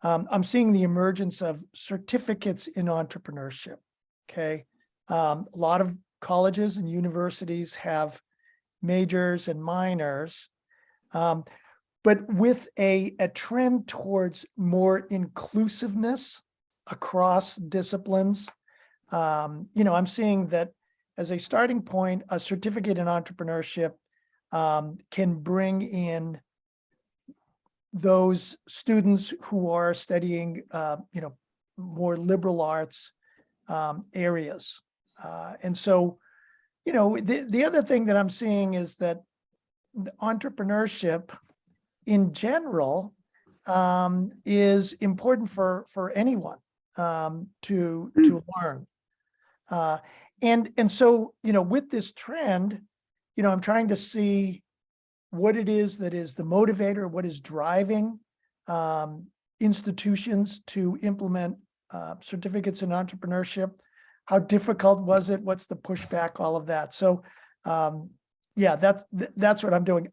I'm seeing the emergence of certificates in entrepreneurship. Okay. A lot of colleges and universities have majors and minors, but with a trend towards more inclusiveness across disciplines. I'm seeing that as a starting point, a certificate in entrepreneurship can bring in those students who are studying, more liberal arts areas. And so, the other thing that I'm seeing is that entrepreneurship in general is important for anyone to learn. And so, with this trend, I'm trying to see what it is that is the motivator, what is driving institutions to implement certificates in entrepreneurship. How difficult was it? What's the pushback? All of that. So, yeah, that's what I'm doing.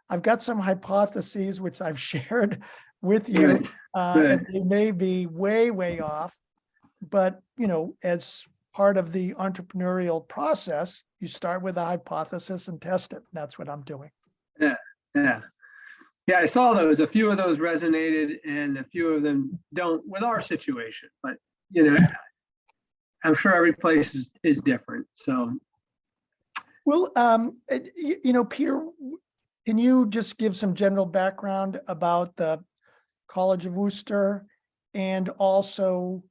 I've got some hypotheses which I've shared with you, and they may be way off, but as part of the entrepreneurial process, you start with a hypothesis and test it. That's what I'm doing. Yeah. I saw those. A few of those resonated, and a few of them don't with our situation. But I'm sure every place is different. So, well, Peter, can you just give some general background about the College of Wooster and also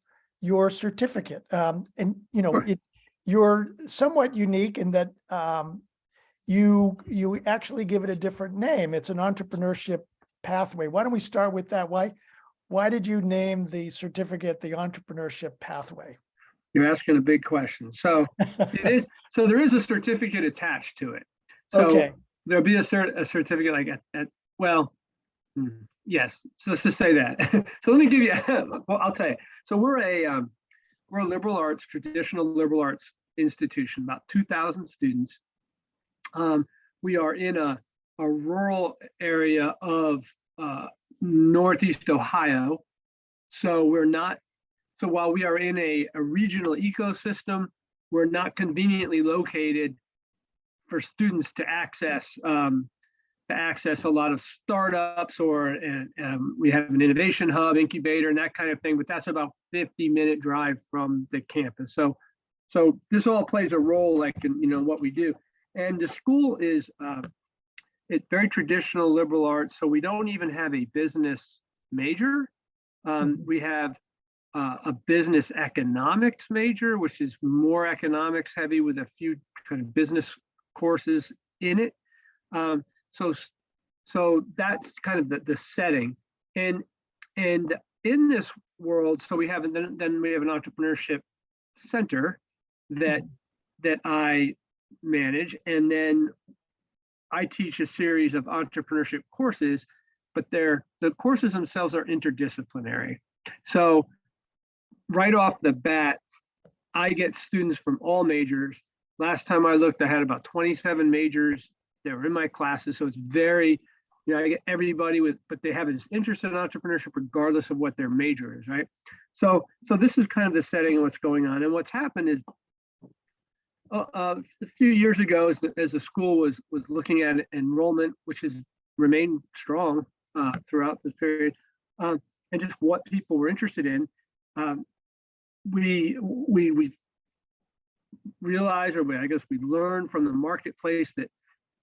your certificate? Sure. You're somewhat unique in that you actually give it a different name. It's an entrepreneurship pathway. Why don't we start with that? Why did you name the certificate the entrepreneurship pathway? You're asking a big question. So it is. So there is a certificate attached to it. So okay. There'll be a certificate like yes. So let's just say that. So let me give you. Well, I'll tell you. So we're a liberal arts, traditional liberal arts institution, about 2,000 students. We are in a rural area of Northeast Ohio. So we're not. So while we are in a regional ecosystem, we're not conveniently located for students to access a lot of startups, or we have an innovation hub, incubator, and that kind of thing. But that's about 50-minute drive from the campus. So this all plays a role, like in what we do. And the school is it's very traditional liberal arts. So we don't even have a business major. We have a business economics major, which is more economics heavy with a few kind of business courses in it. So that's kind of the setting. And in this world, so we have then we have an entrepreneurship center that I manage, and then I teach a series of entrepreneurship courses, but the courses themselves are interdisciplinary. So right off the bat, I get students from all majors. Last time I looked, I had about 27 majors that were in my classes. So it's very, I get everybody but they have this interest in entrepreneurship regardless of what their major is, right? So this is kind of the setting of what's going on. And what's happened is a few years ago, as the school was looking at enrollment, which has remained strong throughout this period, and just what people were interested in, we realized, or I guess we learned from the marketplace, that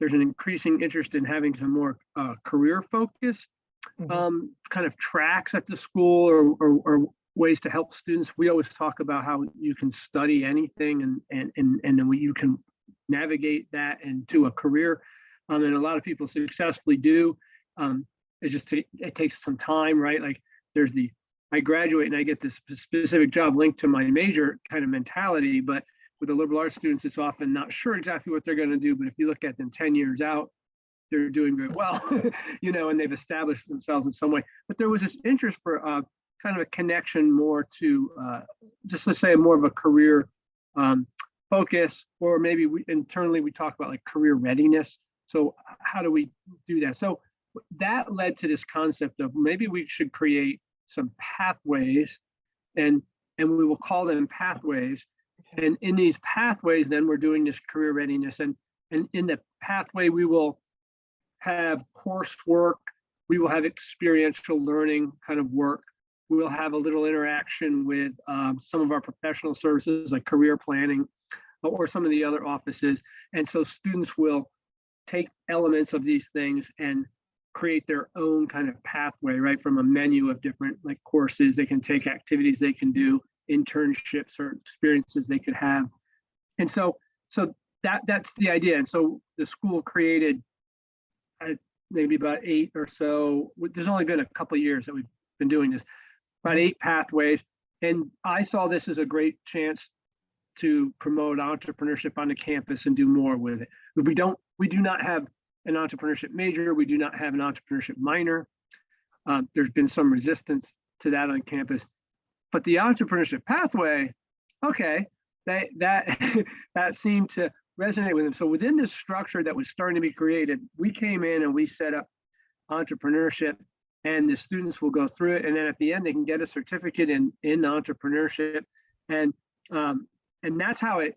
there's an increasing interest in having some more career focused kind of tracks at the school, or ways to help students. We always talk about how you can study anything and then you can navigate that into a career, and a lot of people successfully do. It takes some time, right? Like there's I graduate and I get this specific job linked to my major kind of mentality, but with the liberal arts students, it's often not sure exactly what they're going to do. But if you look at them 10 years out, they're doing very well, and they've established themselves in some way. But there was this interest for kind of a connection more to just to say more of a career focus, or maybe internally we talk about like career readiness. So how do we do that? So that led to this concept of maybe we should create some pathways, and we will call them pathways. And in these pathways, then we're doing this career readiness. And in the pathway, we will have coursework, we will have experiential learning kind of work. We will have a little interaction with some of our professional services like career planning or some of the other offices. And so students will take elements of these things and create their own kind of pathway, right? From a menu of different like courses they can take, activities they can do, internships or experiences they could have. And so that's the idea. And so the school created maybe about 8 or so. There's only been a couple of years that we've been doing this, about 8 pathways. And I saw this as a great chance to promote entrepreneurship on the campus and do more with it. We do not have an entrepreneurship major. We do not have an entrepreneurship minor. There's been some resistance to that on campus, but the entrepreneurship pathway, okay, that seemed to resonate with them. So within this structure that was starting to be created, we came in and we set up entrepreneurship, and the students will go through it, and then at the end they can get a certificate in entrepreneurship, and that's how it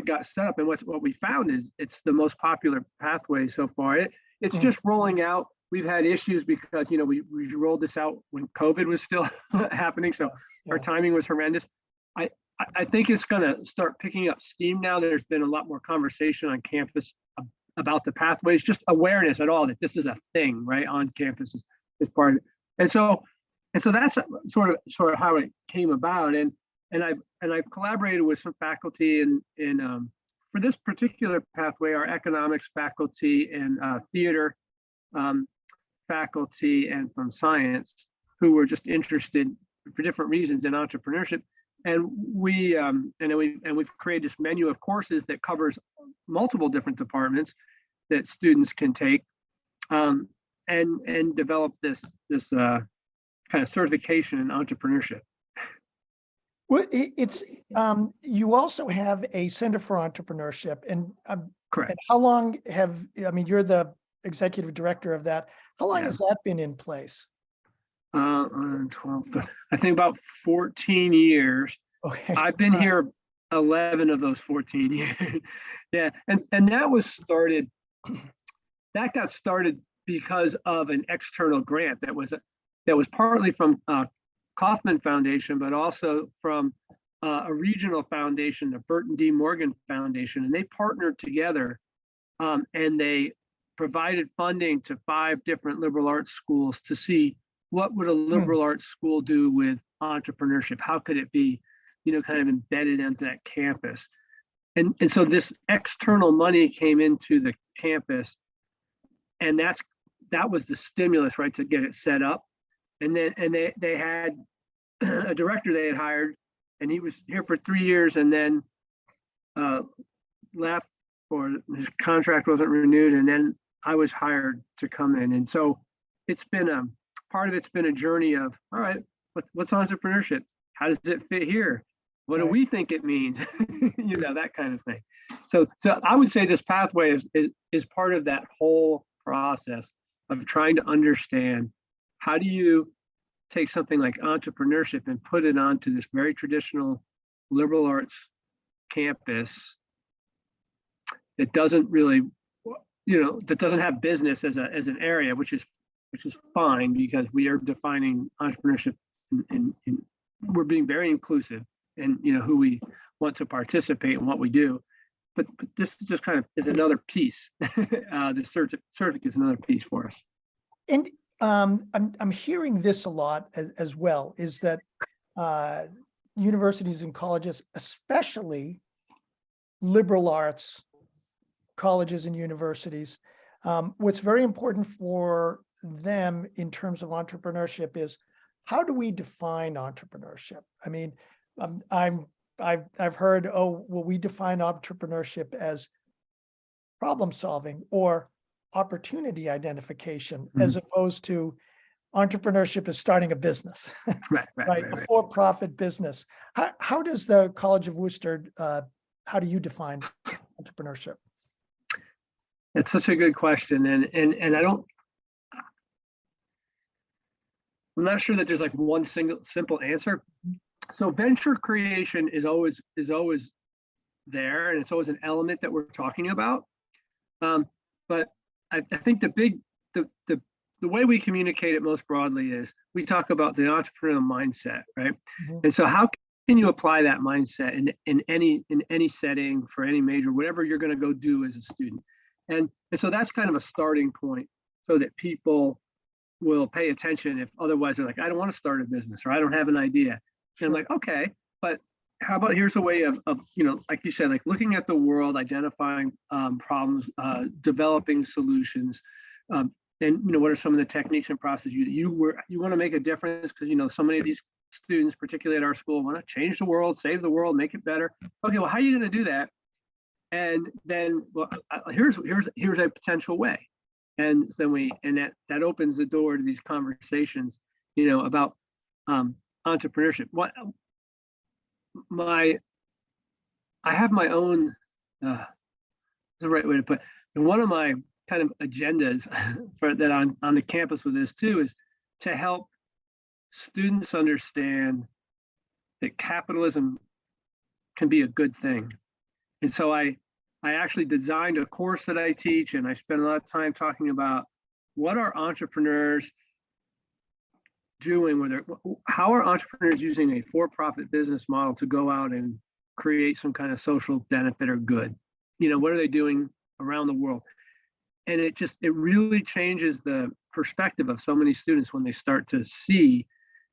got set up. And what we found is it's the most popular pathway so far. It's just rolling out. We've had issues because we rolled this out when COVID was still happening, so our timing was horrendous. I think it's going to start picking up steam now. There's been a lot more conversation on campus about the pathways, just awareness at all that this is a thing, right, on campus is part of it. And so that's sort of how it came about. And I've collaborated with some faculty in for this particular pathway, our economics faculty and theater faculty and from science, who were just interested for different reasons in entrepreneurship. And we've created this menu of courses that covers multiple different departments that students can take, and develop this kind of certification in entrepreneurship. Well, it's you also have a Center for Entrepreneurship, and correct. And how long you're the executive director of that. How long has that been in place? 12, I think about 14 years. Okay. I've been here 11 of those 14 years. Yeah, and that got started because of an external grant that was partly from Kauffman Foundation, but also from a regional foundation, the Burton D. Morgan Foundation, and they partnered together, and they provided funding to 5 different liberal arts schools to see what would a liberal arts school do with entrepreneurship. How could it be, kind of embedded into that campus? And so this external money came into the campus, and that was the stimulus, right, to get it set up. And they had a director they had hired, and he was here for 3 years and then left, or his contract wasn't renewed, and then I was hired to come in. And so it's been part of it's been a journey of, all right, what's entrepreneurship? How does it fit here? What do we think it means? That kind of thing. So I would say this pathway is part of that whole process of trying to understand, how do you take something like entrepreneurship and put it onto this very traditional liberal arts campus that doesn't really, that doesn't have business as an area, which is fine, because we are defining entrepreneurship and we're being very inclusive in who we want to participate and what we do. But this is just kind of is another piece. The certificate is another piece for us. And I'm hearing this a lot as well, is that universities and colleges, especially liberal arts colleges and universities, what's very important for them in terms of entrepreneurship is, how do we define entrepreneurship? I mean, I've heard, we define entrepreneurship as problem solving or opportunity identification, as opposed to entrepreneurship is starting a business, right? A for-profit business. How does the College of Wooster, how do you define entrepreneurship? It's such a good question, and I don't. I'm not sure that there's like one single simple answer. So venture creation is always there, and it's always an element that we're talking about. But I think the way we communicate it most broadly is we talk about the entrepreneurial mindset, right? Mhm. And so how can you apply that mindset in any setting for any major, whatever you're going to go do as a student? And so that's kind of a starting point so that people will pay attention. If otherwise they're like, I don't want to start a business, or I don't have an idea. And I'm like, okay, but how about here's a way of like you said, like looking at the world, identifying problems, developing solutions, and what are some of the techniques and processes you want to make a difference, because so many of these students, particularly at our school, want to change the world, save the world, make it better. Okay, well, how are you going to do that? And then, well, here's a potential way. And then that opens the door to these conversations, about entrepreneurship. I have my own, the right way to put it, and one of my kind of agendas for that on the campus with this too is to help students understand that capitalism can be a good thing. And so I actually designed a course that I teach, and I spend a lot of time talking about what are entrepreneurs doing, how are entrepreneurs using a for-profit business model to go out and create some kind of social benefit or good. What are they doing around the world? And it really changes the perspective of so many students when they start to see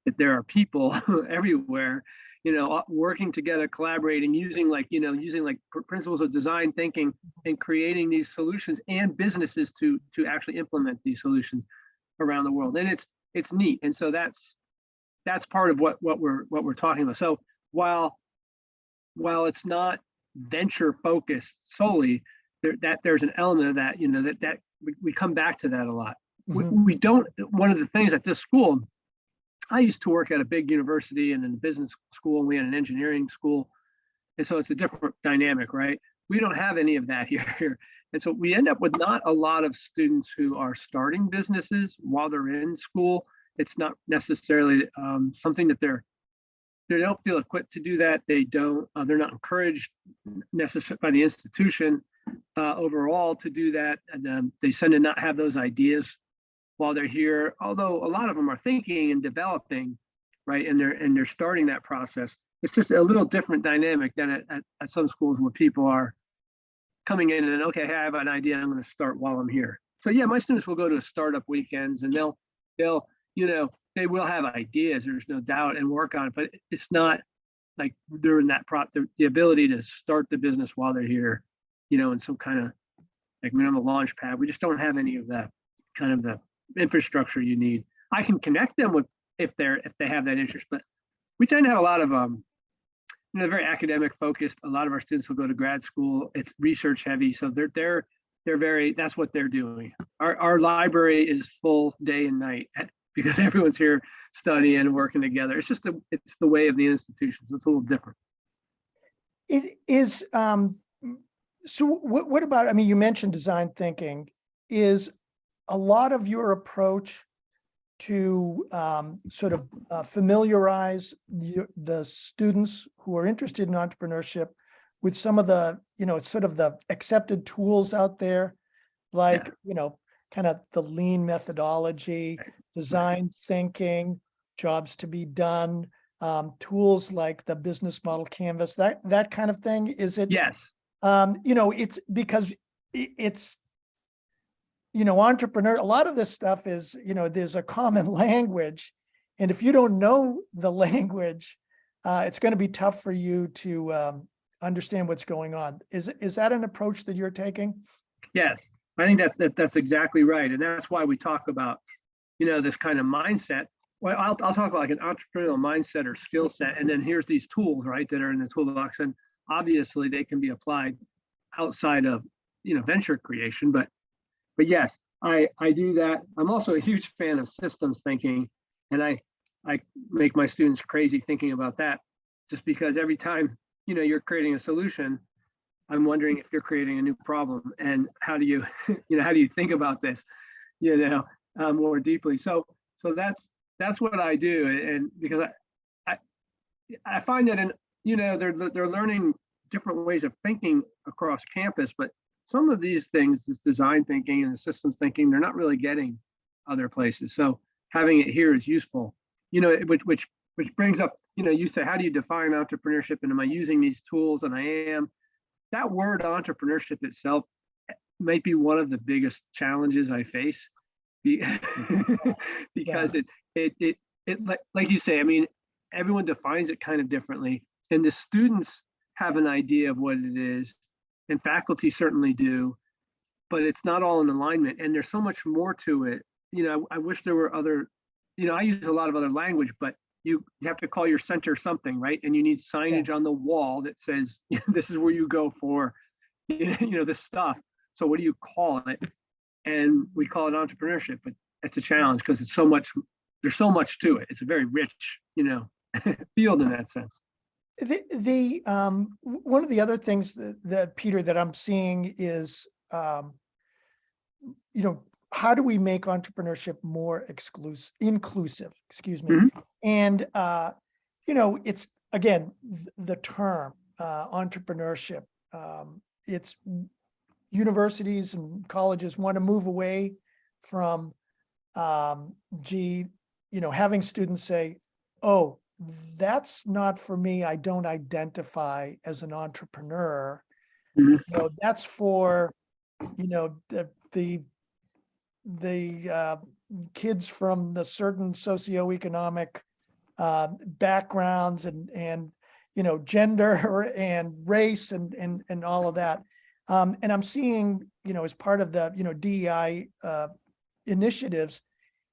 that there are people everywhere, working together, collaborating, using principles of design thinking and creating these solutions, and businesses to actually implement these solutions around the world. And it's neat. And so that's part of what we're talking about. So while it's not venture focused solely, there's an element of that, that we come back to that a lot. Mhm. We don't, one of the things at this school, I used to work at a big university and in a business school, and we had an engineering school. And so it's a different dynamic, right? We don't have any of that here. And so we end up with not a lot of students who are starting businesses while they're in school. It's not necessarily something that they don't feel equipped to do that. They're not encouraged necessarily by the institution overall to do that. And they tend to not have those ideas while they're here, although a lot of them are thinking and developing, right? And they're starting that process. It's just a little different dynamic than at some schools where people are coming in and, okay, hey, I have an idea, I'm going to start while I'm here. So yeah, my students will go to startup weekends, and they'll they will have ideas, there's no doubt, and work on it, but it's not like they're in that the ability to start the business while they're here, in some kind of, like, on the launch pad. We just don't have any of that kind of the infrastructure you need. I can connect them with if they have that interest, but we tend to have a lot of very academic focused. A lot of our students will go to grad school. It's research heavy, so they're very, that's what they're doing. Our library is full day and night because everyone's here studying and working together. It's just it's the way of the institutions. It's a little different. It is so what about, I mean, you mentioned design thinking. Is a lot of your approach to sort of familiarize the students who are interested in entrepreneurship with some of the, sort of the accepted tools out there, like, kind of the lean methodology, design thinking, jobs to be done, tools like the business model canvas, that kind of thing? Is it? Yes. It's because it's, entrepreneur, a lot of this stuff is, there's a common language. And if you don't know the language, it's going to be tough for you to understand what's going on. Is that an approach that you're taking? Yes, I think that's exactly right. And that's why we talk about, this kind of mindset. Well, I'll talk about like an entrepreneurial mindset or skill set. And then here's these tools, right, that are in the toolbox. And obviously they can be applied outside of, venture creation, but yes, I do that. I'm also a huge fan of systems thinking, and I make my students crazy thinking about that, just because every time, you're creating a solution, I'm wondering if you're creating a new problem, and how do you, how do you think about this, more deeply? So that's that's what I do. And because I find that they're learning different ways of thinking across campus, but some of these things, this design thinking and the systems thinking, they're not really getting other places. So having it here is useful, which brings up, you say, how do you define entrepreneurship? And am I using these tools? And I am. That word entrepreneurship itself might be one of the biggest challenges I face because it like you say, I mean, everyone defines it kind of differently, and the students have an idea of what it is, and faculty certainly do, but it's not all in alignment, and there's so much more to it. I wish there were other, I use a lot of other language, but you have to call your center something, right? And you need signage on the wall that says, this is where you go for, this stuff. So what do you call it? And we call it entrepreneurship, but it's a challenge because there's so much to it. It's a very rich, field in that sense. The one of the other things that Peter, that I'm seeing is, how do we make entrepreneurship more inclusive, excuse me? Mm-hmm. And, it's, again, the term entrepreneurship, it's universities and colleges want to move away from, having students say, oh, that's not for me. I don't identify as an entrepreneur. Mm-hmm. That's for, the kids from the certain socioeconomic backgrounds and gender and race and all of that. And I'm seeing, as part of the, DEI initiatives,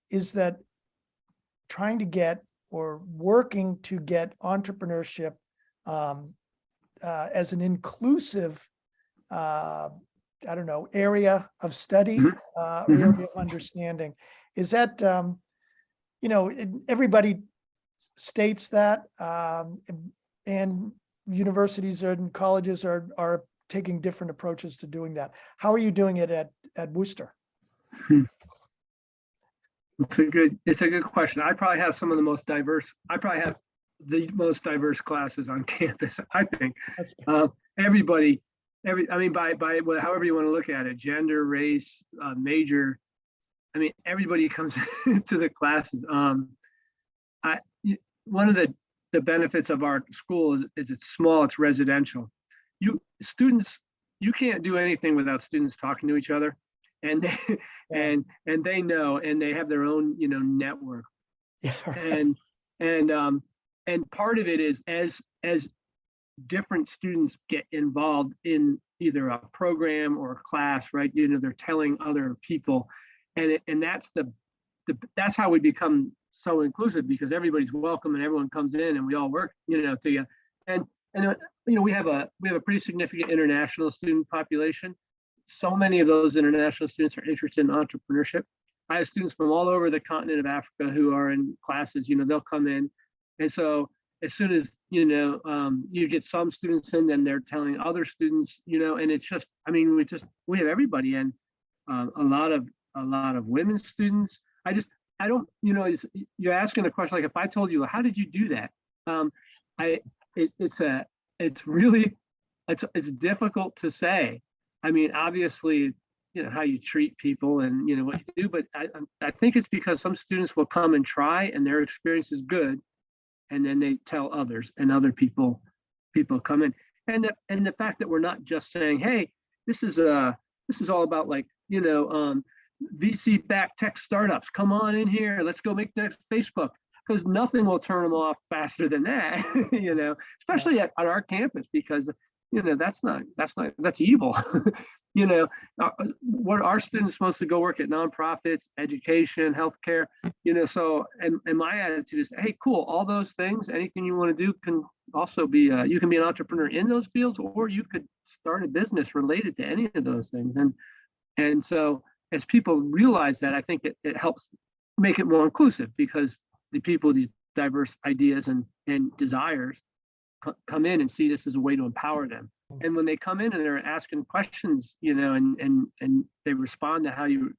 is that trying to get or working to get entrepreneurship as an inclusive, area of study, area of understanding. Is that, everybody states that, and universities and colleges are taking different approaches to doing that. How are you doing it at Wooster? It's a good question. I probably have the most diverse classes on campus, I think. Everybody, by however you want to look at it, gender, race, major, everybody comes to the classes. One of the benefits of our school is it's small, it's residential. You can't do anything without students talking to each other. And they, and they know, and they have their own network. Yeah, right. And part of it is as different students get involved in either a program or a class, right? They're telling other people, and that's that's how we become so inclusive, because everybody's welcome and everyone comes in and we all work together. And we have a pretty significant international student population. So many of those international students are interested in entrepreneurship. I have students from all over the continent of Africa who are in classes. They'll come in, and so as soon as you get some students in, then they're telling other students. And it's just, we have everybody, and a lot of women students. I don't, you're asking a question like, if I told you, how did you do that? It's difficult to say. Obviously, how you treat people and what you do, but I think it's because some students will come and try and their experience is good, and then they tell others, and other people come in, and the fact that we're not just saying, hey, this is all about VC-backed tech startups. Come on in here, let's go make next Facebook, because nothing will turn them off faster than that. Especially at our campus, because that's evil. What our students supposed to go work at nonprofits, education, healthcare, so and my attitude is, hey, cool, all those things, anything you want to do can also be you can be an entrepreneur in those fields, or you could start a business related to any of those things. And so as people realize that, I think it helps make it more inclusive, because the people with these diverse ideas and desires come in and see this as a way to empower them. And when they come in and they're asking questions, and they respond to how you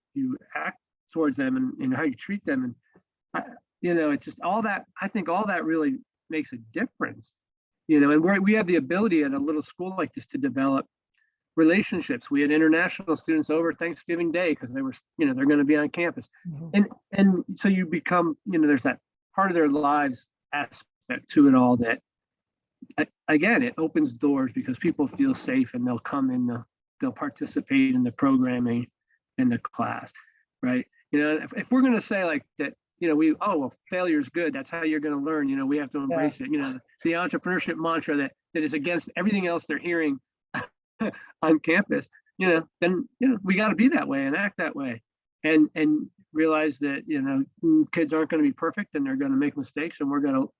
act towards them and how you treat them. And it's just all that. I think all that really makes a difference, and we have the ability at a little school like this to develop relationships. We had international students over Thanksgiving Day because they were, they're going to be on campus. And so you become, there's that part of their lives aspect to it all that, again, it opens doors because people feel safe and they'll come in, they'll participate in the programming in the class, right? If we're going to say like that, failure is good. That's how you're going to learn. We have to embrace it. The entrepreneurship mantra that is against everything else they're hearing on campus, then we got to be that way and act that way, and realize that kids aren't going to be perfect and they're going to make mistakes, and we're going to,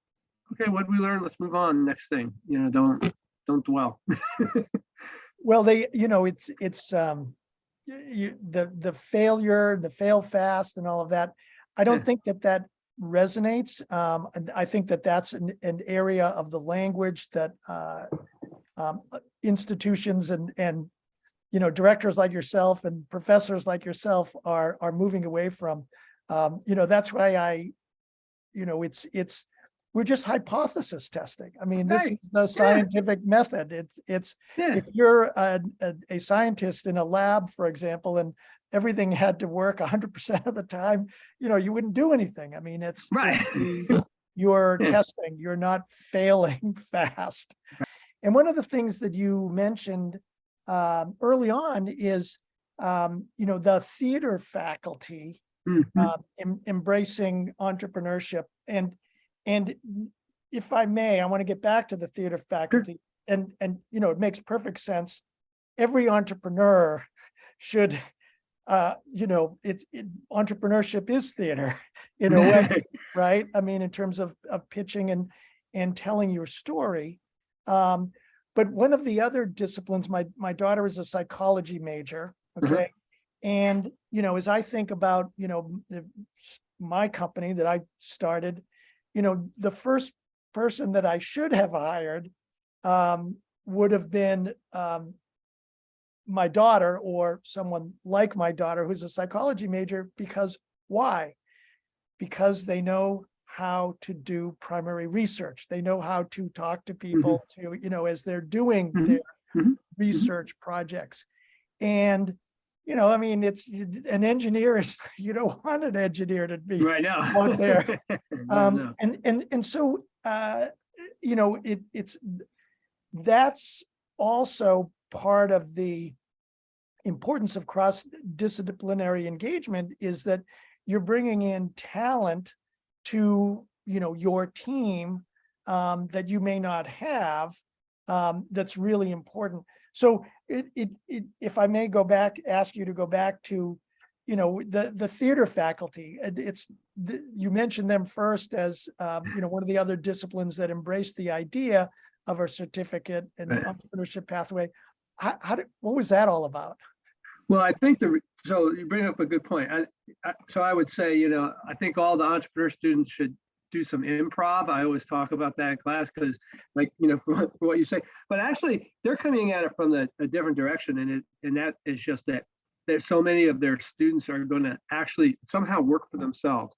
okay, what did we learn? Let's move on. Next thing, don't dwell. Well, it's the failure, the fail fast, and all of that. I don't think that resonates. I think that's an area of the language that institutions and directors like yourself and professors like yourself are moving away from. That's why we're just hypothesis testing. I mean, this is the scientific method. It's if you're a scientist in a lab, for example, and everything had to work 100% of the time, you wouldn't do anything. I mean, it's right. You're testing, you're not failing fast. And one of the things that you mentioned early on is, the theater faculty embracing entrepreneurship. And if I may, I want to get back to the theater faculty. Sure. And it makes perfect sense. Every entrepreneur should, entrepreneurship is theater in a way, right? I mean, in terms of pitching and telling your story. But one of the other disciplines, my daughter is a psychology major, okay? And, as I think about, my company that I started, the first person that I should have hired would have been my daughter or someone like my daughter who's a psychology major. Because why? Because they know how to do primary research. They know how to talk to people to, as they're doing their research projects. And, I mean, it's an engineer is, you don't want an engineer to be right now out there. And so, that's also part of the importance of cross-disciplinary engagement, is that you're bringing in talent to your team that you may not have, that's really important. So if I may ask you to go back to the theater faculty, you mentioned them first as one of the other disciplines that embraced the idea of a certificate and entrepreneurship pathway. What was that all about? Well, I think so you bring up a good point. So I would say, I think all the entrepreneur students should do some improv. I always talk about that in class because, for what you say, but actually they're coming at it from a different direction, and that is just that so many of their students are going to actually somehow work for themselves.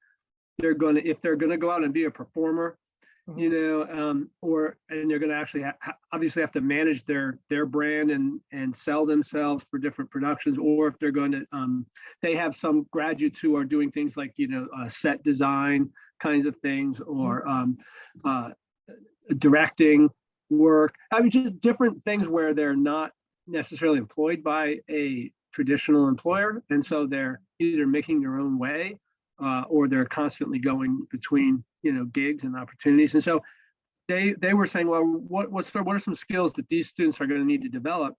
If they're going to go out and be a performer, and they're going to actually obviously have to manage their brand and sell themselves for different productions, or if they're going to, they have some graduates who are doing things like, set design kinds of things, or directing work. I mean, just different things where they're not necessarily employed by a traditional employer. And so they're either making their own way, or they're constantly going between, gigs and opportunities. And so they were saying, well, what are some skills that these students are going to need to develop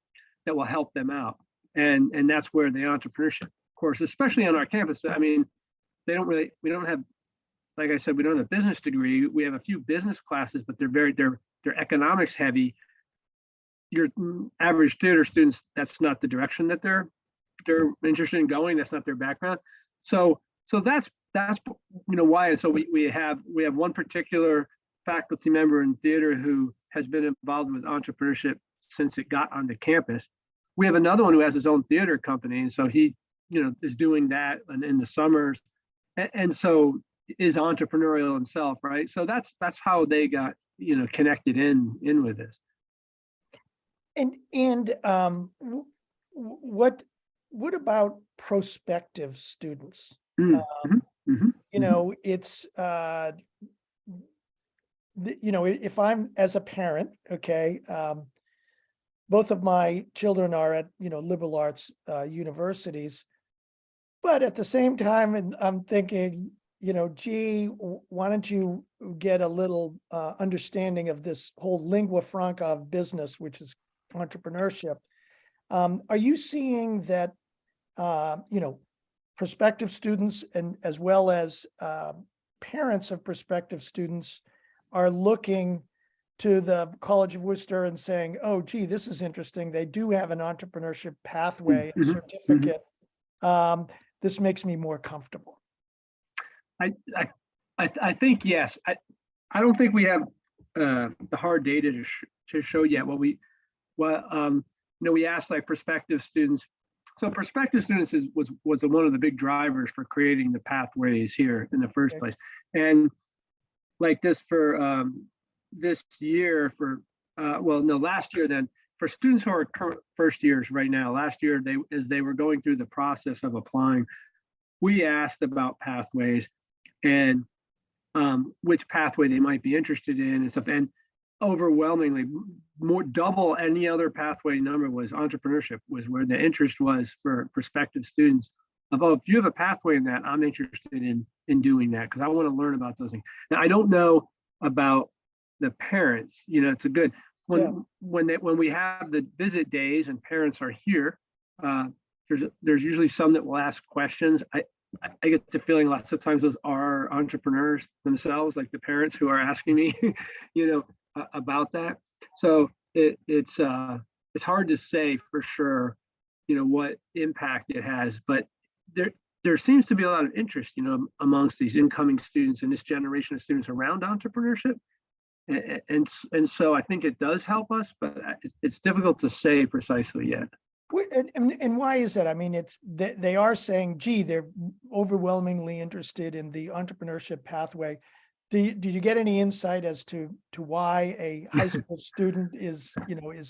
that will help them out? And that's where the entrepreneurship course, especially on our campus, I mean, we don't have, like I said, we don't have a business degree. We have a few business classes, but they're economics heavy. Your average theater students, that's not the direction that they're interested in going. That's not their background. So that's why. And so we have one particular faculty member in theater who has been involved with entrepreneurship since it got onto campus. We have another one who has his own theater company, and so he is doing that in the summers. And so is entrepreneurial himself, right? So that's how they got, connected in with this. What about prospective students? It's if I'm as a parent, okay, both of my children are at liberal arts universities, but at the same time, and I'm thinking, gee, why don't you get a little understanding of this whole lingua franca of business, which is entrepreneurship? Are you seeing that prospective students and as well as parents of prospective students are looking to the College of Wooster and saying, oh, gee, this is interesting. They do have an entrepreneurship pathway, a certificate. This makes me more comfortable. I think, yes. I don't think we have the hard data to show yet. We asked like prospective students. So prospective students was one of the big drivers for creating the pathways here in the first place. And like this for this year last year then, for students who are current first years right now, last year as they were going through the process of applying, we asked about pathways and which pathway they might be interested in and stuff. And overwhelmingly, more double any other pathway number was entrepreneurship, was where the interest was for prospective students. If you have a pathway in that, I'm interested in doing that because I want to learn about those things. Now, I don't know about the parents. It's a good when we have the visit days and parents are here. There's usually some that will ask questions. I get the feeling lots of times those are entrepreneurs themselves, like the parents who are asking me, about that. So it's hard to say for sure, what impact it has, but there seems to be a lot of interest, amongst these incoming students and this generation of students around entrepreneurship. And so I think it does help us, but it's difficult to say precisely yet. And why is that? I mean, they are saying, gee, they're overwhelmingly interested in the entrepreneurship pathway. Did you get any insight as to why a high school student is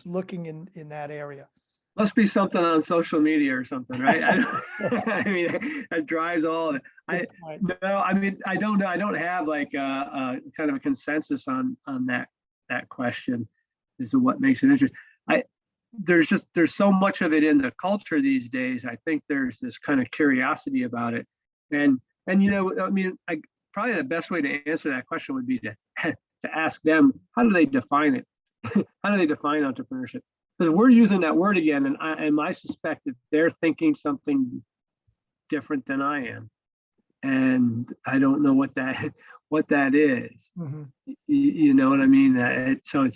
looking in that area? Must be something on social media or something, right? I mean, that drives all of it. I don't know. I don't have like a kind of a consensus on that question as to what makes it interesting. There's so much of it in the culture these days. I think there's this kind of curiosity about it, and probably the best way to answer that question would be to ask them, how do they define it? How do they define entrepreneurship? Because we're using that word again, and I suspect that they're thinking something different than I am, and I don't know what that is. Mm-hmm. You know what I mean? So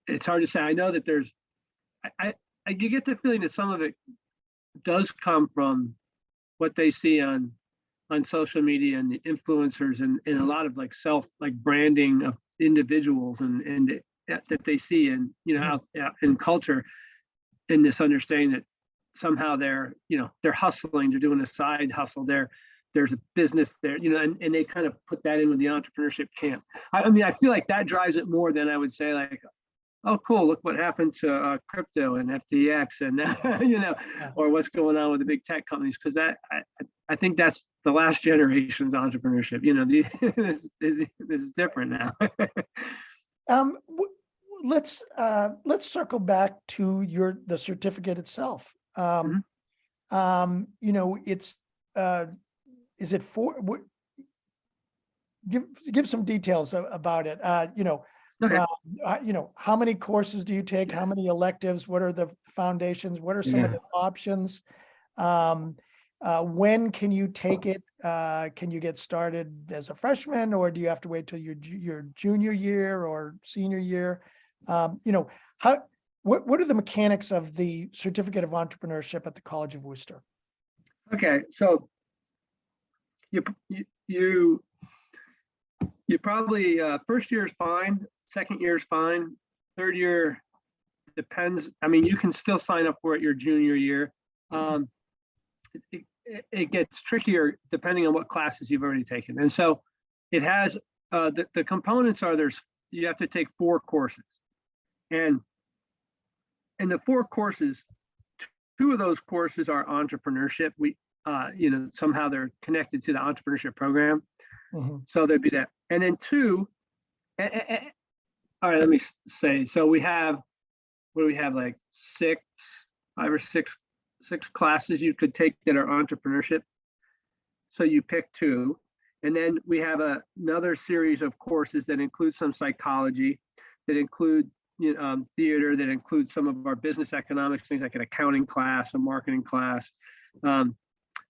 it's hard to say. I know that you get the feeling that some of it does come from what they see on social media and the influencers and a lot of like branding of individuals and that they see in out in culture, in this understanding that somehow they're hustling, they're doing a side hustle, there's a business there, and they kind of put that in with the entrepreneurship camp. I mean, I feel like that drives it more than I would say like, oh, cool, look what happened to crypto and FTX and, or what's going on with the big tech companies. Because I think that's the last generation's entrepreneurship. This is different now. Let's circle back to the certificate itself. It's is it for give some details about it. Okay. How many courses do you take? How many electives? What are the foundations? What are some of the options? When can you take it? Can you get started as a freshman, or do you have to wait till your junior year or senior year? What are the mechanics of the Certificate of Entrepreneurship at the College of Wooster? Okay, so you probably first year is fine, second year is fine, third year depends. I mean, you can still sign up for it your junior year. it gets trickier depending on what classes you've already taken. And so it has, the components are, you have to take 4 courses. And in the 4 courses, 2 of those courses are entrepreneurship. Somehow they're connected to the entrepreneurship program. Mhm. So there'd be that. And then 2, all right, let me say, so we have, what do we have, like 5 or 6 classes you could take that are entrepreneurship. So you pick 2. And then we have another series of courses that include some psychology, that include theater, that includes some of our business economics, things like an accounting class, a marketing class. I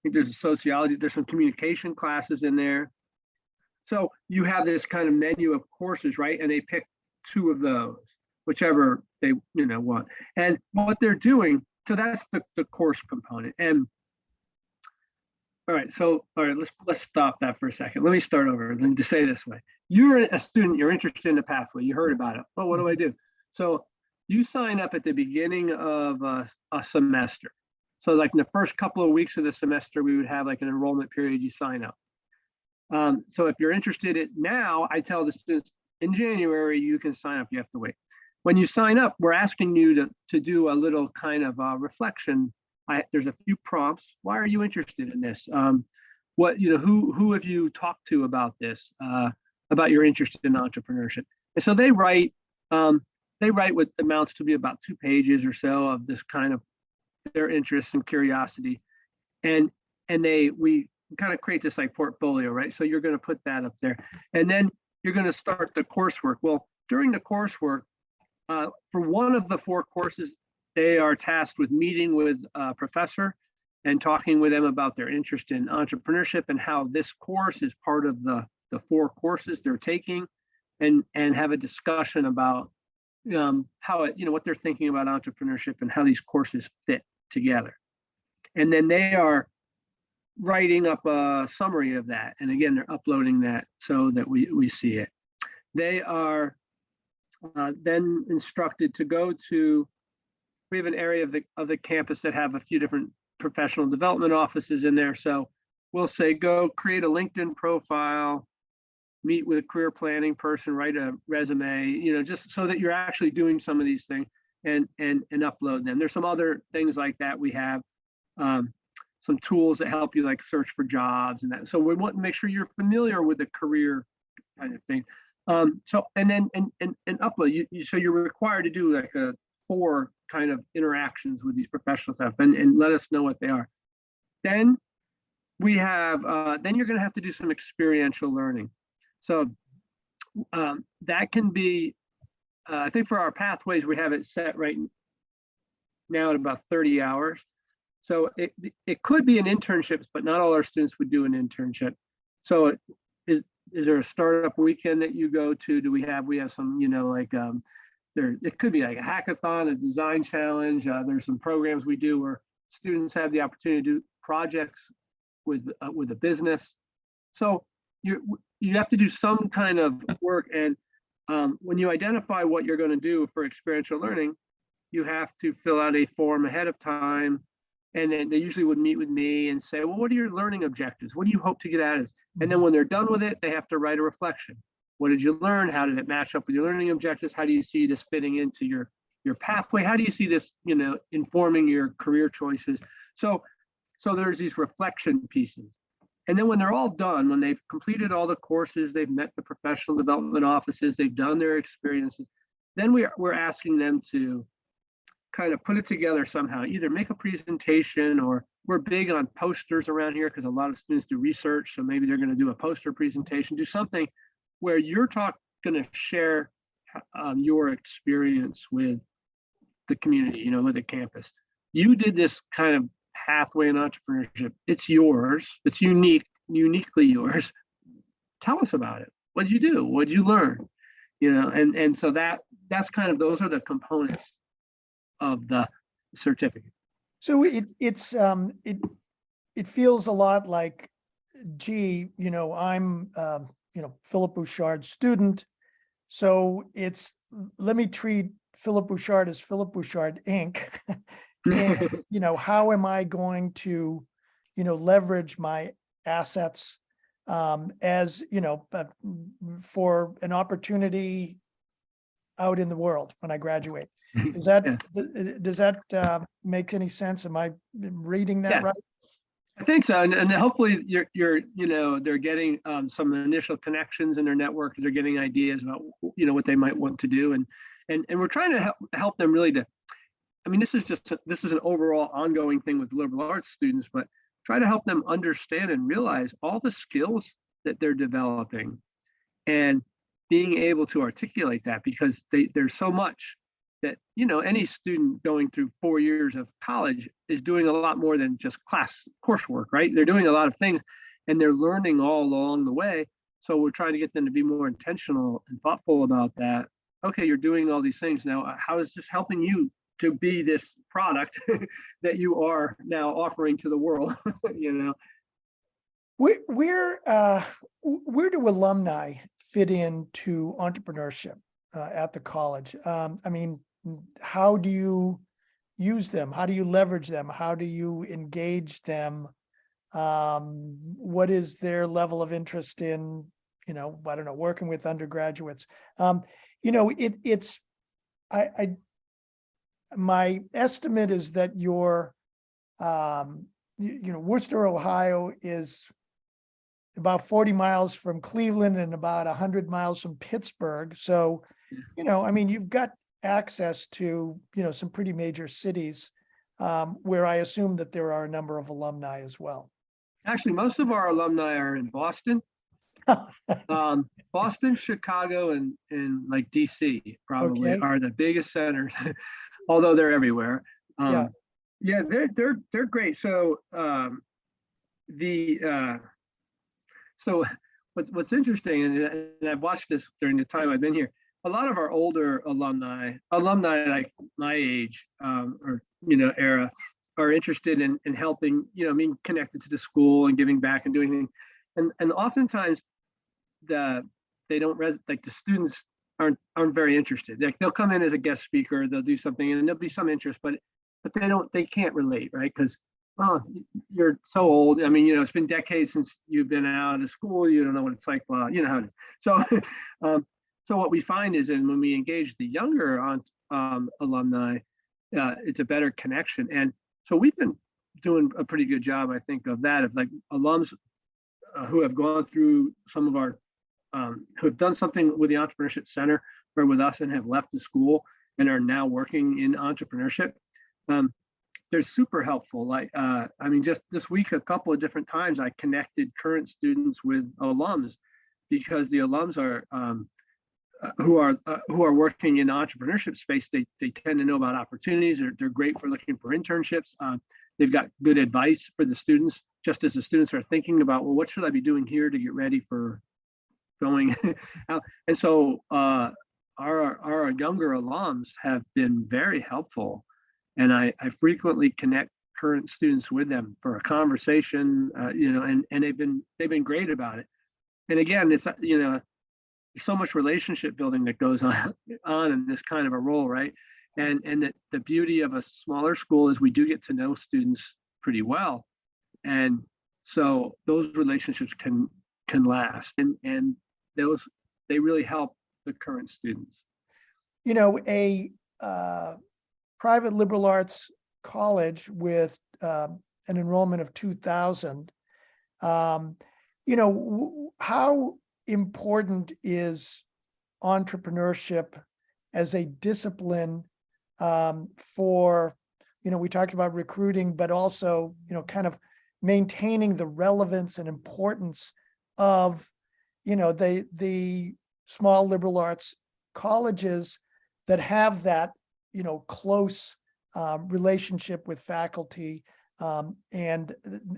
think there's a sociology, there's some communication classes in there. So you have this kind of menu of courses, right? And they pick 2 of those, whichever they want. And what they're doing, so that's the course component. And all right, let's stop that for a second. Let me start over and to say this way. You're a student, you're interested in the pathway, you heard about it. Well, what do I do? So you sign up at the beginning of a semester. So like in the first couple of weeks of the semester, we would have like an enrollment period, you sign up. So if you're interested in now, I tell the students in January, you can sign up, you have to wait. When you sign up, we're asking you to do a little kind of reflection. There's a few prompts. Why are you interested in this? Who have you talked to about this, about your interest in entrepreneurship? And so they write what amounts to be about 2 pages or so of this kind of their interest and curiosity. And we kind of create this like portfolio, right? So you're going to put that up there. And then you're going to start the coursework. Well, during the coursework, for one of the 4 courses, they are tasked with meeting with a professor and talking with them about their interest in entrepreneurship and how this course is part of the 4 courses they're taking, and have a discussion about how what they're thinking about entrepreneurship and how these courses fit together. And then they are writing up a summary of that. And again, they're uploading that so that we see it. They are then instructed to go to, we have an area of the campus that have a few different professional development offices in there. So we'll say, go create a LinkedIn profile, meet with a career planning person, write a resume, just so that you're actually doing some of these things and upload them. There's some other things like that. We have some tools that help you like search for jobs and that. So we want to make sure you're familiar with the career kind of thing. And then upload. So you're required to do like 4 kind of interactions with these professional staff and let us know what they are. Then we have, then you're going to have to do some experiential learning. So that can be, I think for our pathways, we have it set right now at about 30 hours. So it could be an internship, but not all our students would do an internship. So is there a startup weekend that you go to? Do we have some, it could be like a hackathon, a design challenge. There's some programs we do where students have the opportunity to do projects with a business. So you have to do some kind of work. And when you identify what you're going to do for experiential learning, you have to fill out a form ahead of time. And then they usually would meet with me and say, well, what are your learning objectives? What do you hope to get out of this? And then when they're done with it, they have to write a reflection. What did you learn? How did it match up with your learning objectives? How do you see this fitting into your pathway? How do you see this, informing your career choices? So there's these reflection pieces. And then when they're all done, when they've completed all the courses, they've met the professional development offices, they've done their experiences, then we're asking them to kind of put it together somehow, either make a presentation, or we're big on posters around here because a lot of students do research. So maybe they're going to do a poster presentation, do something where you're going to share your experience with the community, with the campus. You did this kind of pathway in entrepreneurship. It's yours. It's uniquely yours. Tell us about it. What did you do? What did you learn? And so that's kind of, those are the components of the certificate. So it feels a lot like, gee, I'm Philip Bouchard's student, so let me treat Philip Bouchard as Philip Bouchard Inc. And how am I going to leverage my assets as, for an opportunity out in the world when I graduate. Does Yeah. that make any sense? Am I reading that Yeah. right? I think so, and hopefully they're getting some initial connections in their network. They're getting ideas about what they might want to do, and we're trying to help them really to. I mean, this is an overall ongoing thing with liberal arts students, but try to help them understand and realize all the skills that they're developing, and being able to articulate that, because there's so much that any student going through 4 years of college is doing a lot more than just coursework, right? They're doing a lot of things, and they're learning all along the way. So we're trying to get them to be more intentional and thoughtful about that. Okay, you're doing all these things now. How is this helping you to be this product that you are now offering to the world? Where do alumni fit into entrepreneurship at the college? I mean, how do you use them? How do you leverage them? How do you engage them? What is their level of interest in, I don't know, working with undergraduates? My estimate is that Wooster, Ohio is about 40 miles from Cleveland and about 100 miles from Pittsburgh. So, I mean, you've got access to, some pretty major cities where I assume that there are a number of alumni as well. Actually, most of our alumni are in Boston, Boston, Chicago, and like DC probably are the biggest centers, although they're everywhere. Yeah, they're great. So so what's interesting, and I've watched this during the time I've been here, a lot of our older alumni like my age or era, are interested in helping, being connected to the school and giving back and doing things. And oftentimes they don't like the students aren't very interested. Like they'll come in as a guest speaker, they'll do something, and there'll be some interest, but they can't relate, right? Because you're so old. I mean, it's been decades since you've been out of school. You don't know what it's like. Well, you know how it is. So, so what we find is, and when we engage the younger alumni, it's a better connection. And so we've been doing a pretty good job, I think, of that, of like alums who have gone through some of our, who have done something with the Entrepreneurship Center or with us and have left the school and are now working in entrepreneurship. They're super helpful. Like, I mean, just this week, a couple of different times I connected current students with alums, because the alums are, who are working in the entrepreneurship space, they tend to know about opportunities. They're great for looking for internships. They've got good advice for the students, just as the students are thinking about, well, what should I be doing here to get ready for going out? And so our younger alums have been very helpful. And I frequently connect current students with them for a conversation, and they've been great about it. And again, it's so much relationship building that goes on in this kind of a role, right? And the beauty of a smaller school is we do get to know students pretty well, and so those relationships can last, and they really help the current students. A private liberal arts college with an enrollment of 2,000, how important is entrepreneurship as a discipline for, we talked about recruiting, but also, kind of maintaining the relevance and importance of, the small liberal arts colleges that have that, close relationship with faculty and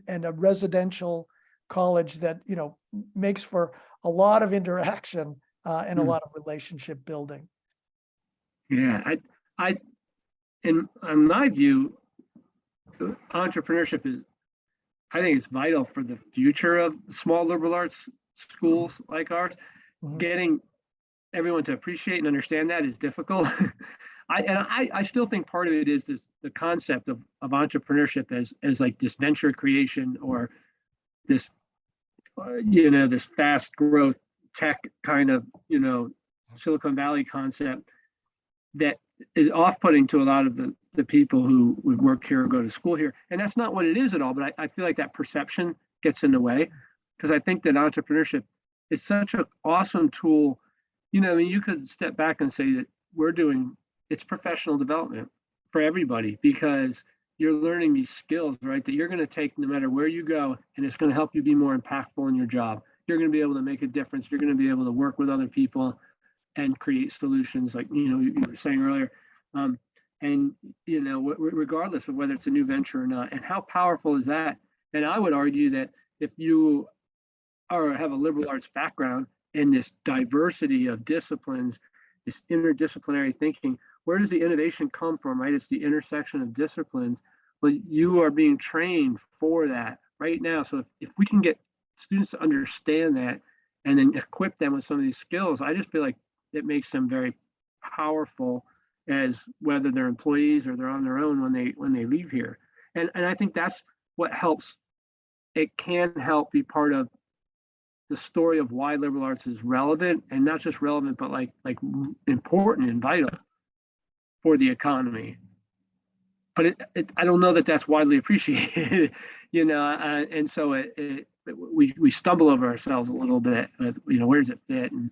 a residential college that, makes for a lot of interaction and a lot of relationship building. Yeah, in my view, entrepreneurship is, I think it's vital for the future of small liberal arts schools like ours. Mm-hmm. Getting everyone to appreciate and understand that is difficult. I still think part of it is the concept of entrepreneurship as like this venture creation or this this fast growth tech kind of Silicon Valley concept that is off-putting to a lot of the people who would work here or go to school here. And that's not what it is at all, but I feel like that perception gets in the way, because I think that entrepreneurship is such an awesome tool. I mean, you could step back and say that it's professional development for everybody, because you're learning these skills, right, that you're going to take no matter where you go, and it's going to help you be more impactful in your job. You're going to be able to make a difference. You're going to be able to work with other people and create solutions, like you were saying earlier, and regardless of whether it's a new venture or not. And how powerful is that? And I would argue that if you have a liberal arts background and this diversity of disciplines, this interdisciplinary thinking, where does the innovation come from, right? It's the intersection of disciplines, but you are being trained for that right now. So if we can get students to understand that and then equip them with some of these skills, I just feel like it makes them very powerful, as whether they're employees or they're on their own when they leave here. And I think that's what helps. It can help be part of the story of why liberal arts is relevant, and not just relevant, but like important and vital for the economy. But I don't know that that's widely appreciated, and so we stumble over ourselves a little bit with, where does it fit and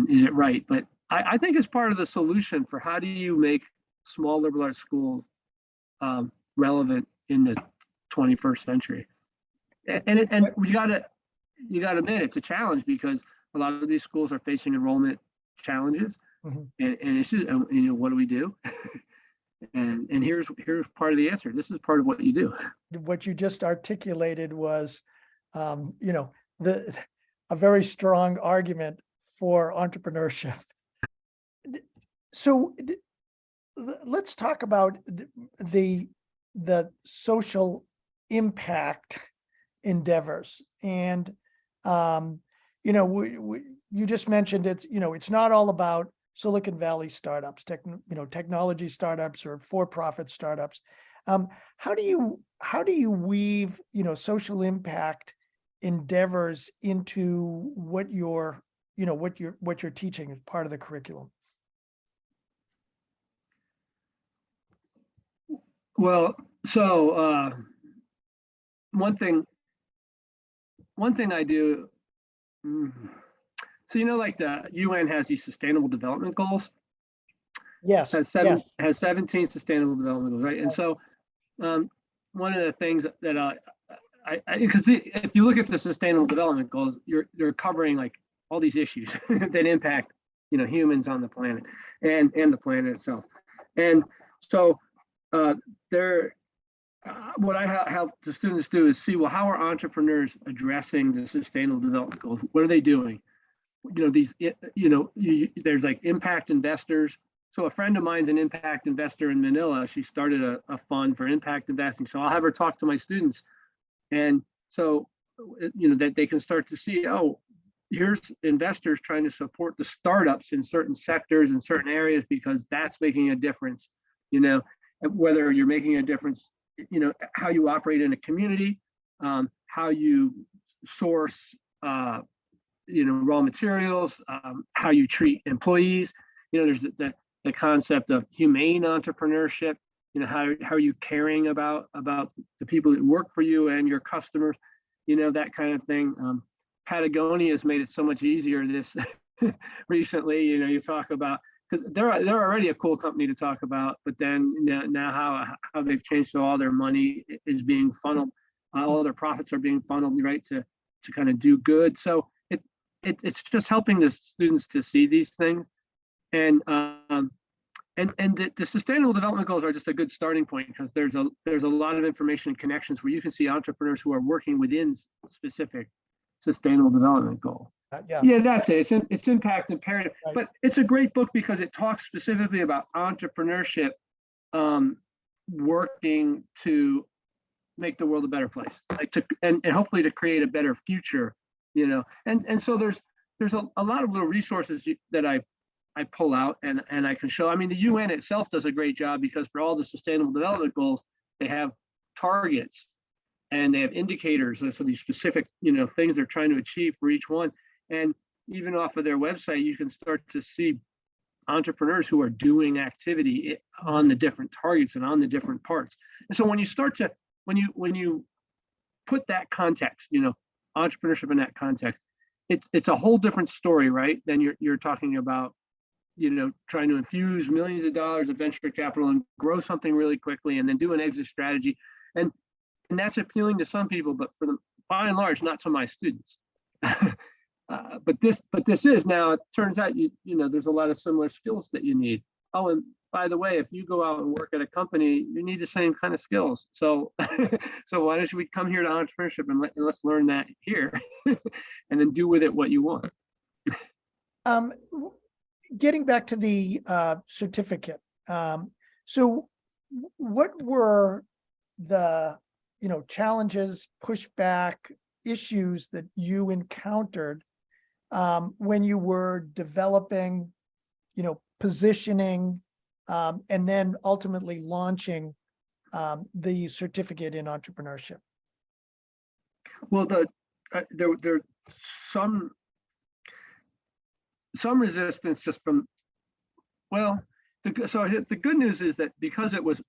is it right? But I think it's part of the solution for how do you make small liberal arts schools relevant in the 21st century. And you got to admit it's a challenge, because a lot of these schools are facing enrollment challenges, and it's just, what do we do? and here's part of the answer. This is part of what you do. What you just articulated was, a very strong argument for entrepreneurship. So let's talk about the social impact endeavors. And, you just mentioned it's not all about Silicon Valley startups, technology startups or for-profit startups. How do you weave, social impact endeavors into what you're teaching as part of the curriculum? Well, so one thing I do, so like the UN has these sustainable development goals. Yes. Has 17 sustainable development goals, right? And so one of the things that because if you look at the sustainable development goals, they're covering like all these issues that impact humans on the planet and the planet itself. And so what I help the students do is see, well, how are entrepreneurs addressing the sustainable development goals? What are they doing? There's like impact investors. So a friend of mine's an impact investor in Manila. She started a fund for impact investing. So I'll have her talk to my students, and so that they can start to see, oh, here's investors trying to support the startups in certain sectors and certain areas, because that's making a difference. Whether you're making a difference, how you operate in a community, how you source, raw materials, how you treat employees. There's the concept of humane entrepreneurship. How are you caring about the people that work for you and your customers? That kind of thing. Patagonia has made it so much easier this recently. You talk about, because they're already a cool company to talk about, but then now how they've changed, so all their money is being funneled, all their profits are being funneled right to kind of do good. So it's just helping the students to see these things, and the sustainable development goals are just a good starting point, because there's a lot of information and connections where you can see entrepreneurs who are working within specific sustainable development goal. Yeah, that's it. It's impact imperative, right. But it's a great book because it talks specifically about entrepreneurship, working to make the world a better place, and hopefully to create a better future. And so there's a lot of little resources that I I pull out and I can show. I mean, the UN itself does a great job because for all the sustainable development goals, they have targets and they have indicators. So these specific, things they're trying to achieve for each one. And even off of their website, you can start to see entrepreneurs who are doing activity on the different targets and on the different parts. And so when you start to, when you put that context, entrepreneurship in that context, it's a whole different story, right? Then you're talking about, trying to infuse millions of dollars of venture capital and grow something really quickly and then do an exit strategy. And that's appealing to some people, but for them, by and large, not to my students. But this is now, it turns out, there's a lot of similar skills that you need. Oh, and by the way, if you go out and work at a company, you need the same kind of skills. So, so why don't we come here to entrepreneurship and let's learn that here and then do with it what you want. Getting back to the certificate. So what were the, challenges, pushback, issues that you encountered when you were developing, positioning, and then ultimately launching the certificate in entrepreneurship? Well, there some resistance just from, well, so the good news is that because it was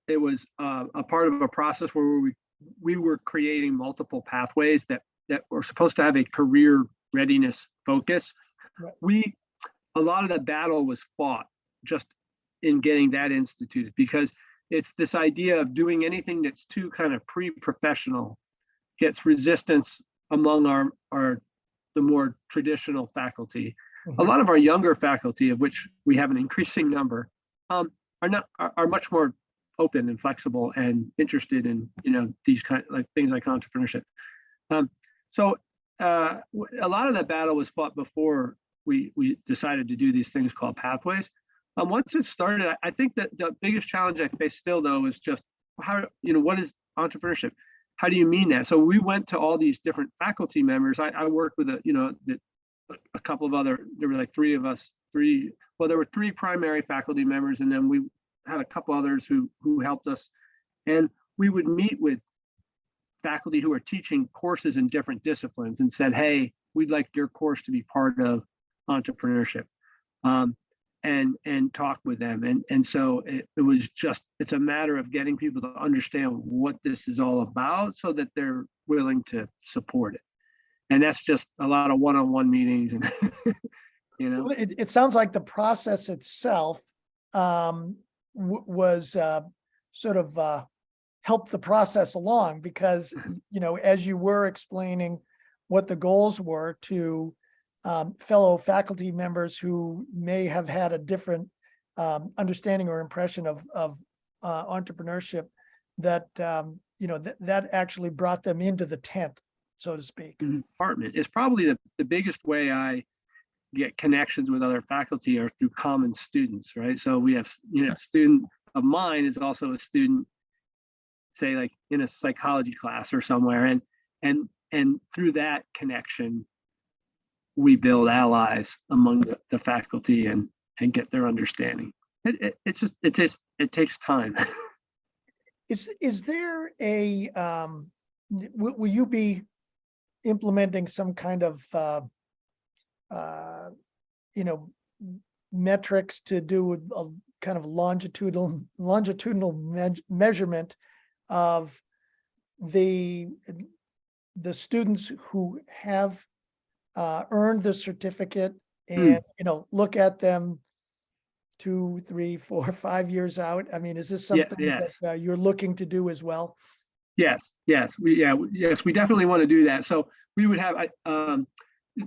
a part of a process where we were creating multiple pathways that were supposed to have a career readiness focus. Right. A lot of the battle was fought just in getting that instituted, because it's this idea of doing anything that's too kind of pre-professional gets resistance among the more traditional faculty. Mm-hmm. A lot of our younger faculty, of which we have an increasing number, are much more open and flexible and interested in these kind of things like entrepreneurship. So a lot of that battle was fought before we decided to do these things called pathways. Once it started, I think that the biggest challenge I face still, though, is just how, what is entrepreneurship? How do you mean that? So we went to all these different faculty members. I worked with a couple of other, there were like there were three primary faculty members, and then we had a couple others who helped us. And we would meet with faculty who are teaching courses in different disciplines and said, hey, we'd like your course to be part of entrepreneurship, and talk with them. And so it's a matter of getting people to understand what this is all about so that they're willing to support it. And that's just a lot of one-on-one meetings. And, It sounds like the process itself was sort of helped the process along, because, as you were explaining what the goals were to fellow faculty members who may have had a different understanding or impression of entrepreneurship, that, that actually brought them into the tent, so to speak. Department is probably the biggest way I get connections with other faculty are through common students, right? So we have, a student of mine is also a student, say like in a psychology class or somewhere, and through that connection, we build allies among the faculty and get their understanding. It takes time. Is there a will you be implementing some kind of metrics to do a kind of longitudinal measurement of the students who have earned the certificate, and look at them 2, 3, 4, 5 years out? I mean, is this something that you're looking to do as well? Yes, we definitely want to do that. So we would have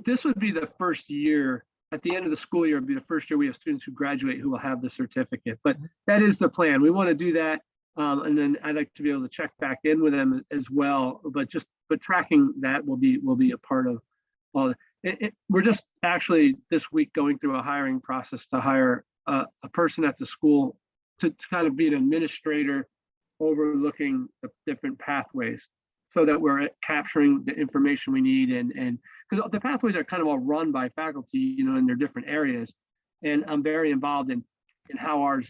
this would be the first year. At the end of the school year, would be the first year we have students who graduate who will have the certificate. But that is the plan. We want to do that, and then I'd like to be able to check back in with them as well. But tracking that will be a part of all. We're just actually this week going through a hiring process to hire a person at the school to kind of be an administrator overlooking the different pathways, so that we're capturing the information we need, and because the pathways are kind of all run by faculty, in their different areas. and I'm very involved in how ours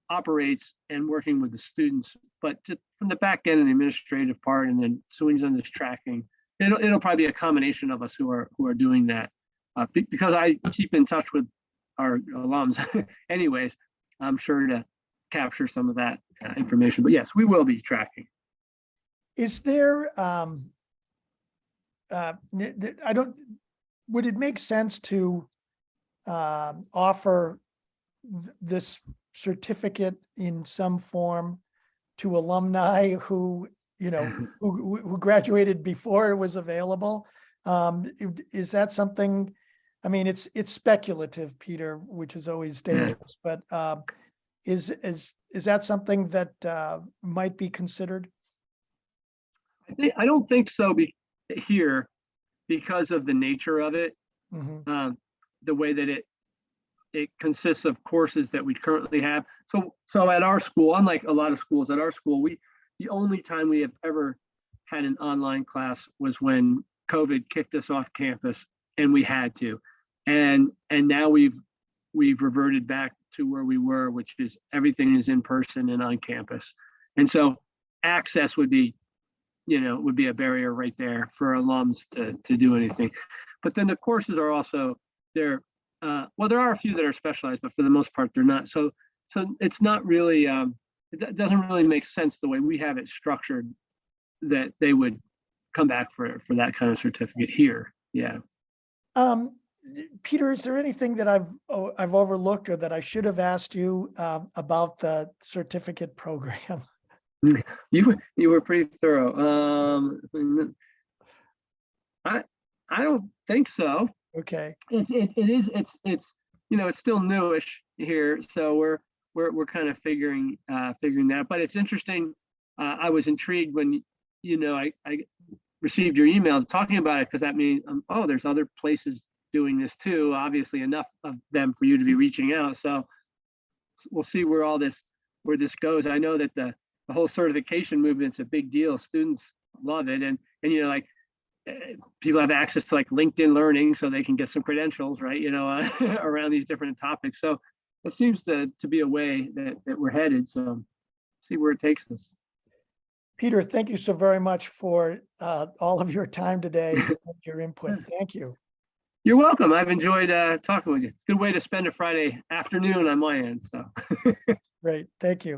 operates and working with the students. But just from the back end and the administrative part, and then Suing's on this tracking, it'll probably be a combination of us who are doing that. Because I keep in touch with our alums, anyways, I'm sure to capture some of that information. But yes, we will be tracking. Is there, would it make sense to offer this certificate in some form to alumni who, who graduated before it was available? Is that something, I mean, it's speculative, Peter, which is always dangerous, but is that something that might be considered? I don't think so here, because of the nature of it, the way that it consists of courses that we currently have. So at our school, unlike a lot of schools, at our school, the only time we have ever had an online class was when COVID kicked us off campus, and we had to. And now we've reverted back to where we were, which is everything is in person and on campus. And so access would be a barrier right there for alums to do anything. But then the courses are also there. Well, there are a few that are specialized, but for the most part, they're not. So it's not really, it doesn't really make sense the way we have it structured that they would come back for that kind of certificate here. Yeah. Peter, is there anything that I've overlooked or that I should have asked you about the certificate program? You were pretty thorough. I don't think so. Okay. It's still newish here, so we're kind of figuring that. But it's interesting. I was intrigued when I received your email talking about it, because that means there's other places doing this too. Obviously, enough of them for you to be reaching out. So we'll see where this goes. I know that the whole certification movement's a big deal. Students love it, and people have access to like LinkedIn Learning, so they can get some credentials, right? Around these different topics. So it seems to be a way that we're headed. So see where it takes us. Peter, thank you so very much for all of your time today and your input. Thank you. You're welcome. I've enjoyed talking with you. It's a good way to spend a Friday afternoon on my end. So great. Thank you.